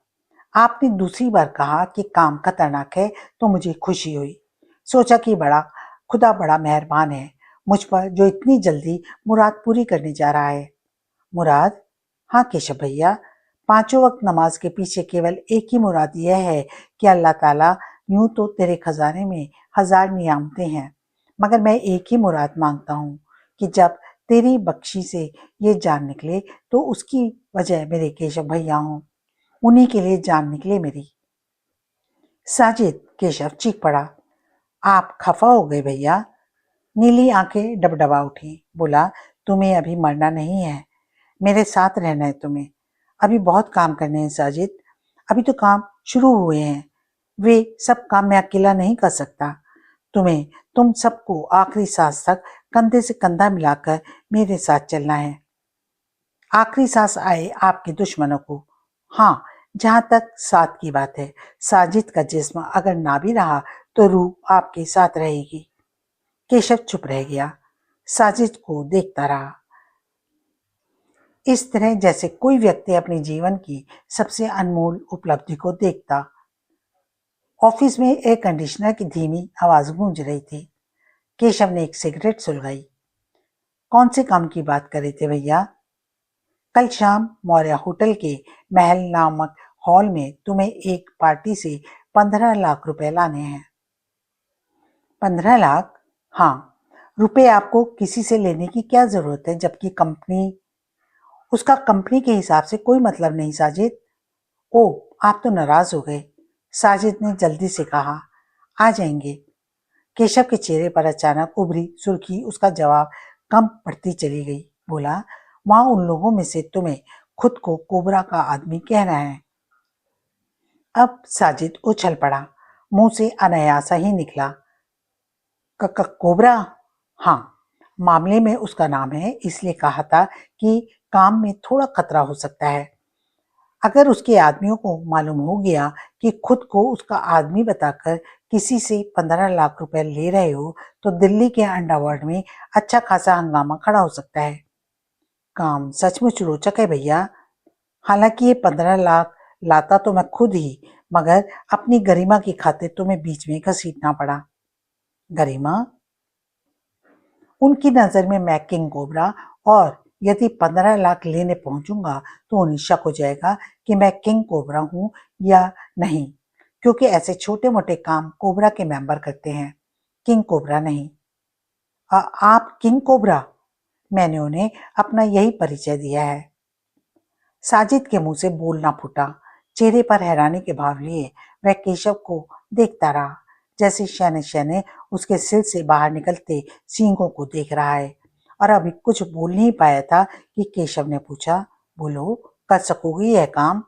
आपने दूसरी बार कहा कि काम खतरनाक है तो मुझे खुशी हुई। सोचा कि खुदा बड़ा मेहरबान है मुझ पर, जो इतनी जल्दी मुराद पूरी करने जा रहा है। मुराद? हाँ केशव भैया, 5 वक्त नमाज के पीछे केवल एक ही मुराद यह है कि अल्लाह ताला, यूं तो तेरे खजाने में 1000 नियामतें हैं, मगर मैं एक ही मुराद मांगता हूँ कि जब तेरी बख्शी से ये जान निकले तो उसकी वजह मेरे केशव भैया हों, उन्हीं के लिए जान निकले मेरी। साजिद, केशव चीख पड़ा। आप खफा हो गए भैया? नीली आंखें डबडबा उठी। बोला, तुम्हें अभी मरना नहीं है, मेरे साथ रहना है तुम्हें। अभी बहुत काम करने हैं साजिद, अभी तो काम शुरू हुए हैं। वे सब काम मैं अकेला नहीं कर सकता। तुम सबको आखिरी सांस तक कंधे से कंधा मिलाकर मेरे साथ चलना है। आखिरी सांस आए आपके दुश्मनों को। हाँ, जहां तक साथ की बात है, साजिद का जिस्म अगर ना भी रहा तो रूह आपके साथ रहेगी। केशव चुप रह गया, साजिद को देखता रहा, इस तरह जैसे कोई व्यक्ति अपने जीवन की सबसे अनमोल उपलब्धि को देखता। ऑफिस में एयर कंडीशनर की धीमी आवाज गूंज रही थी। केशव ने एक सिगरेट सुलगाई। कौन से काम की बात कर रहे थे भैया? कल शाम मौर्य होटल के महल नामक हॉल में तुम्हें एक पार्टी से 15 लाख रुपए लाने हैं। 15 लाख? हाँ, रुपए आपको किसी से लेने की क्या जरूरत है, जबकि उसका कंपनी के हिसाब से कोई मतलब नहीं साजिद। ओ, आप तो नाराज हो गए, साजिद ने जल्दी से कहा। आ जाएंगे। केशव के चेहरे पर अचानक उभरी सुर्खी उसका जवाब कम पड़ती चली गई। बोला, वहां उन लोगों में से तुम्हें खुद को कोबरा का आदमी कह रहा है। अब साजिद उछल पड़ा, मुंह से अनायासा ही निकला, कोबरा? हाँ, मामले में उसका नाम है, इसलिए कहा था कि काम में थोड़ा खतरा हो सकता है। अगर उसके आदमियों को मालूम हो गया कि खुद को उसका आदमी बताकर किसी से 15 लाख रुपए ले रहे हो तो दिल्ली के अंडरवर्ल्ड में अच्छा खासा हंगामा खड़ा हो सकता है। काम सचमुच रोचक है भैया। हालांकि ये 15 लाख लाता तो मैं खुद ही, मगर अपनी गरिमा की खातिर तुम्हें बीच में घसीटना पड़ा। गरिमा? उनकी नजर में मैं किंग कोबरा, और यदि 15 लाख लेने पहुंचूंगा तो उन्हें शक हो जाएगा कि मैं किंग कोबरा हूं या नहीं, क्योंकि ऐसे छोटे मोटे काम कोबरा के मेंबर करते हैं, किंग कोबरा नहीं। आप किंग कोबरा? मैंने उन्हें अपना यही परिचय दिया है। साजिद के मुंह से बोलना फूटा। चेहरे पर हैरानी के भाव लिए वह केशव को देखता रहा, जैसे शैने शैने उसके सिर से बाहर निकलते सींगों को देख रहा है। और अभी कुछ बोल नहीं पाया था कि केशव ने पूछा, बोलो, कर सकोगे यह काम?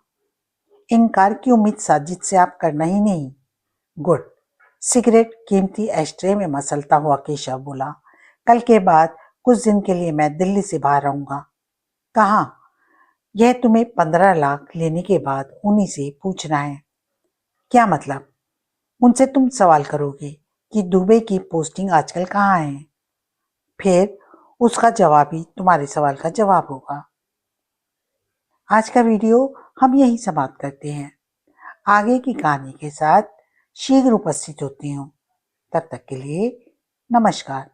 इनकार की उम्मीद साजिद से आप करना ही नहीं। गुड। सिगरेट कीमती एस्ट्रे में मसलता हुआ केशव बोला, कल के बाद कुछ दिन के लिए मैं दिल्ली से बाहर रहूंगा। कहाँ? यह तुम्हें 15 लाख लेने के बाद उन्हीं से पूछना है। क्या मतलब? उनसे तुम सवाल करोगे कि दुबई की पोस्टिंग आजकल कहाँ है, फिर उसका जवाब ही तुम्हारे सवाल का जवाब होगा। आज का वीडियो हम यही समाप्त करते हैं। आगे की कहानी के साथ शीघ्र उपस्थित होती हूँ। तब तक के लिए नमस्कार।